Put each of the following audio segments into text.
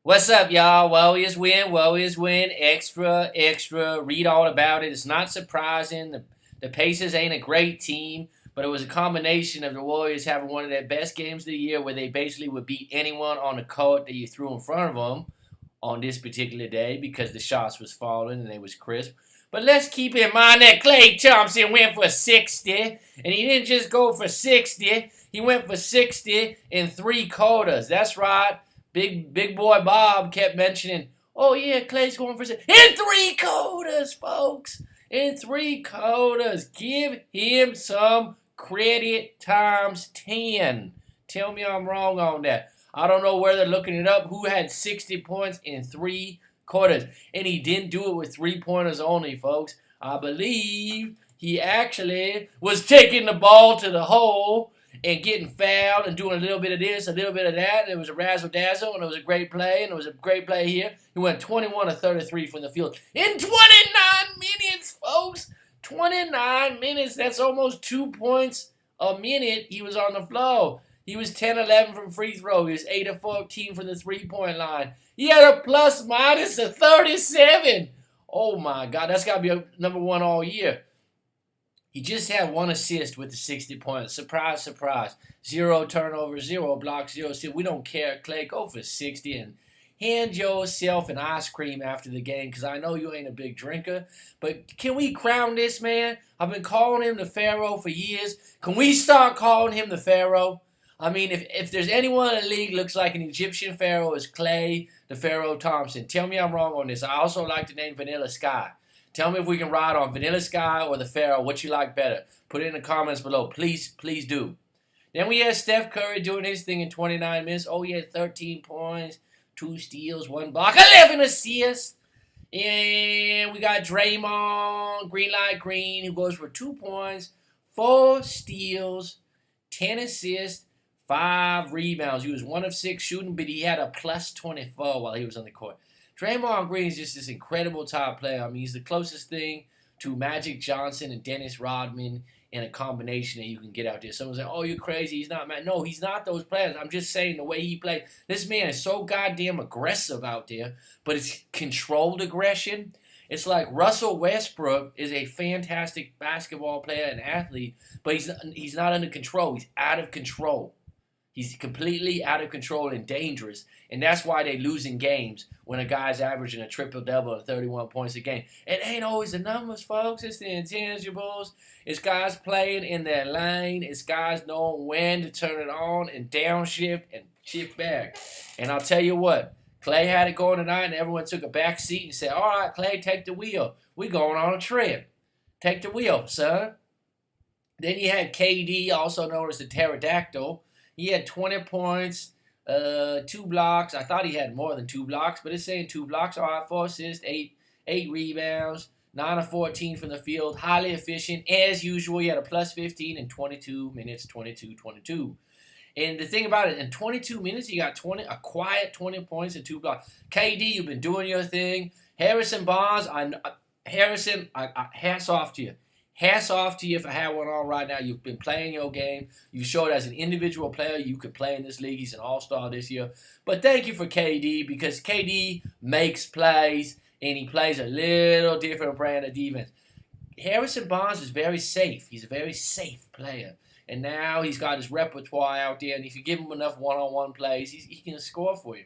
What's up, y'all? Warriors win, Warriors win. Extra, extra. Read all about it. It's not surprising. The Pacers ain't a great team, but it was a combination of the Warriors having one of their best games of the year where they basically would beat anyone on the court that you threw in front of them on this particular day because the shots was falling and they was crisp. But let's keep in mind that Klay Thompson went for 60, and he didn't just go for 60. He went for 60 in 3 quarters. That's right. Big boy Bob kept mentioning, oh yeah, Klay's going for 60. In 3 quarters, folks. In 3 quarters. Give him some credit times 10. Tell me I'm wrong on that. I don't know where they're looking it up. Who had 60 points in 3 quarters? And he didn't do it with 3-pointers only, folks. I believe he actually was taking the ball to the hole and getting fouled and doing a little bit of this, a little bit of that. And it was a razzle-dazzle, and it was a great play, and it was a great play here. He went 21 of 33 from the field in 29 minutes, folks. 29 minutes. That's almost 2 points a minute he was on the floor. He was 10-11 from free throw. He was 8 of 14 from the three-point line. He had a plus-minus of 37. Oh, my God. That's got to be a number 1 all year. He just had 1 assist with the 60 points. Surprise, surprise. 0 turnovers, 0 blocks, 0 steals. We don't care. Klay, go for 60 and hand yourself an ice cream after the game because I know you ain't a big drinker. But can we crown this man? I've been calling him the Pharaoh for years. Can we start calling him the Pharaoh? I mean, if there's anyone in the league looks like an Egyptian Pharaoh, it's Klay the Pharaoh Thompson. Tell me I'm wrong on this. I also like the name Vanilla Sky. Tell me if we can ride on Vanilla Sky or the Pharaoh. What you like better? Put it in the comments below. Please, please do. Then we had Steph Curry doing his thing in 29 minutes. Oh, he had 13 points, 2 steals, 1 block, 11 assists. And we got Draymond, Green Light Green, who goes for 2 points, 4 steals, 10 assists, 5 rebounds. He was 1 of 6 shooting, but he had a plus 24 while he was on the court. Draymond Green is just this incredible top player. I mean, he's the closest thing to Magic Johnson and Dennis Rodman in a combination that you can get out there. Someone's like, oh, you're crazy. He's not, man. No, he's not those players. I'm just saying the way he plays. This man is so goddamn aggressive out there, but it's controlled aggression. It's like Russell Westbrook is a fantastic basketball player and athlete, but he's not under control. He's out of control. He's completely out of control and dangerous, and that's why they're losing games when a guy's averaging a triple-double and 31 points a game. It ain't always the numbers, folks. It's the intangibles. It's guys playing in their lane. It's guys knowing when to turn it on and downshift and shift back. And I'll tell you what, Klay had it going tonight, and everyone took a back seat and said, all right, Klay, take the wheel. We're going on a trip. Take the wheel, son. Then you had KD, also known as the pterodactyl. He had 20 points, 2 blocks. I thought he had more than 2 blocks, but it's saying 2 blocks. All right, 4 assists, 8 rebounds, 9 of 14 from the field. Highly efficient. As usual, he had a plus 15 in 22 minutes, 22. And the thing about it, in 22 minutes, he got a quiet 20 points and 2 blocks. KD, you've been doing your thing. Harrison Barnes, hats off to you. Hats off to you for having one on right now. You've been playing your game. You showed as an individual player you could play in this league. He's an all-star this year. But thank you for KD because KD makes plays and he plays a little different brand of defense. Harrison Barnes is very safe. He's a very safe player. And now he's got his repertoire out there, and if you give him enough one-on-one plays, he can score for you.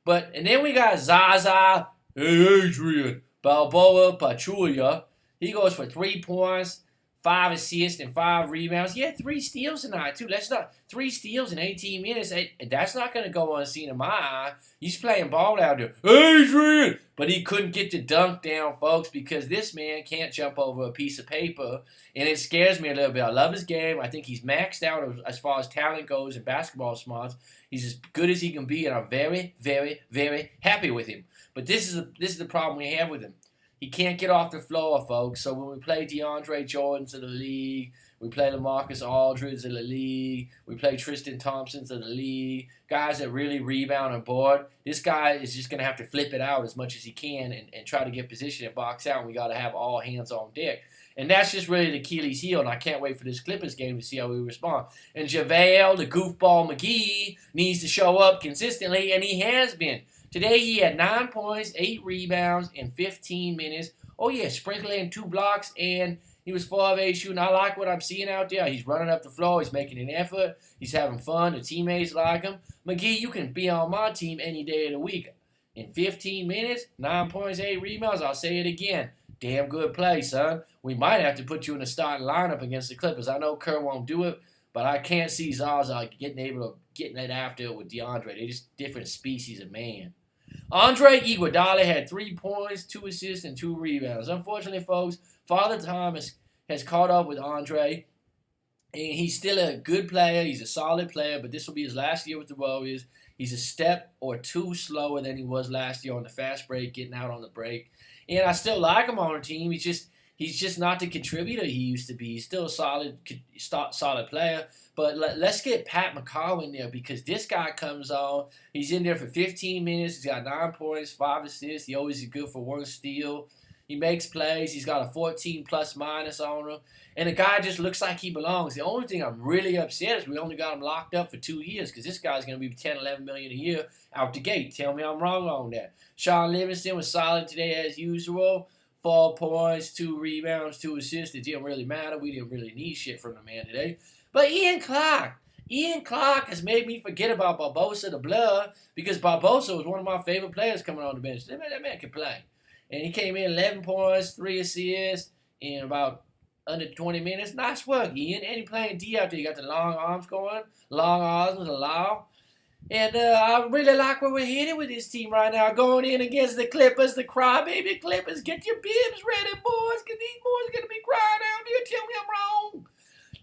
And then we got Zaza, Adrian, Balboa, Pachulia. He goes for 3 points, 5 assists, and 5 rebounds. He had 3 steals tonight, too. 3 steals in 18 minutes. That's not going to go unseen in my eye. He's playing ball out there. Adrian! But he couldn't get the dunk down, folks, because this man can't jump over a piece of paper, and it scares me a little bit. I love his game. I think he's maxed out as far as talent goes and basketball smarts. He's as good as he can be, and I'm very, very, very happy with him. But this is the problem we have with him. He can't get off the floor, folks. So when we play DeAndre Jordans of the league, we play LaMarcus Aldridge of the league, we play Tristan Thompsons of the league, guys that really rebound and board, this guy is just going to have to flip it out as much as he can and try to get position and box out, and we got to have all hands on deck. And that's just really the Achilles heel, and I can't wait for this Clippers game to see how we respond. And JaVale, the goofball McGee, needs to show up consistently, and he has been. Today he had 9 points, 8 rebounds in 15 minutes. Oh yeah, sprinkling in 2 blocks, and he was 4 of 8 shooting. I like what I'm seeing out there. He's running up the floor. He's making an effort. He's having fun. The teammates like him. McGee, you can be on my team any day of the week. In 15 minutes, 9 points, 8 rebounds. I'll say it again. Damn good play, son. We might have to put you in the starting lineup against the Clippers. I know Kerr won't do it, but I can't see Zaza getting it after it with DeAndre. They're just different species of man. Andre Iguodala had 3 points, 2 assists, and 2 rebounds. Unfortunately, folks, Father Time has caught up with Andre, and he's still a good player. He's a solid player, but this will be his last year with the Warriors. He's a step or 2 slower than he was last year on the fast break, getting out on the break. And I still like him on the team. He's just not the contributor he used to be. He's still a solid player. But let's get Pat McCall in there, because this guy comes on. He's in there for 15 minutes. He's got 9 points, 5 assists. He always is good for 1 steal. He makes plays. He's got a 14-plus minus on him. And the guy just looks like he belongs. The only thing I'm really upset is we only got him locked up for 2 years, because this guy's going to be $10, $11 million a year out the gate. Tell me I'm wrong on that. Sean Livingston was solid today as usual. 4 points, 2 rebounds, 2 assists. It didn't really matter. We didn't really need shit from the man today. But Ian Clark has made me forget about Barbosa the Blood, because Barbosa was one of my favorite players coming on the bench. That man can play. And he came in 11 points, 3 assists in about under 20 minutes. Nice work, Ian. And he playing D out there. You got the long arms going. Long arms with a law. And I really like where we're headed with this team right now. Going in against the Clippers, the crybaby Clippers. Get your bibs ready, boys, because these boys are going to be crying out here. Tell me I'm wrong.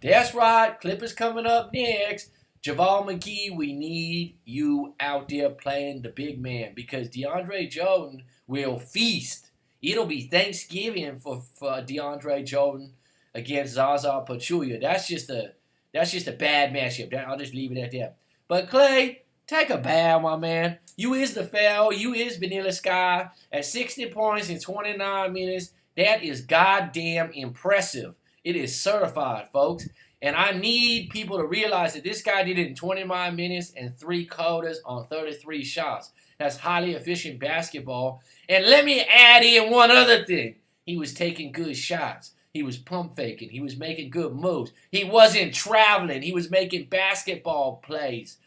That's right. Clippers coming up next. JaVale McGee, we need you out there playing the big man, because DeAndre Jordan will feast. It'll be Thanksgiving for DeAndre Jordan against Zaza Pachulia. That's just a bad matchup. I'll just leave it at that. But Klay, take a bow, my man. You is the Pharaoh. You is Vanilla Sky at 60 points in 29 minutes. That is goddamn impressive. It is certified, folks. And I need people to realize that this guy did it in 29 minutes and 3 quarters on 33 shots. That's highly efficient basketball. And let me add in one other thing. He was taking good shots. He was pump faking. He was making good moves. He wasn't traveling. He was making basketball plays.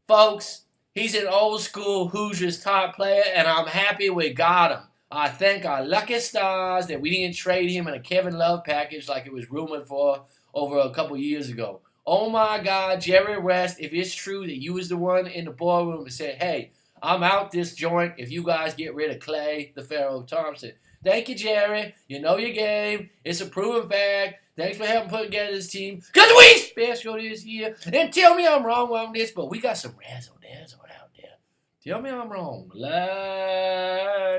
Folks, he's an old school Hoosiers top player, and I'm happy we got him. I thank our lucky stars that we didn't trade him in a Kevin Love package like it was rumored for over a couple years ago. Oh my God, Jerry West, if it's true that you was the one in the ballroom that said, hey, I'm out this joint if you guys get rid of Klay the Pharaoah Thompson. Thank you, Jerry. You know your game. It's a proven fact. Thanks for helping put together this team, because we special this year. And tell me I'm wrong on this, but we got some razzle dazzle out there. Tell me I'm wrong.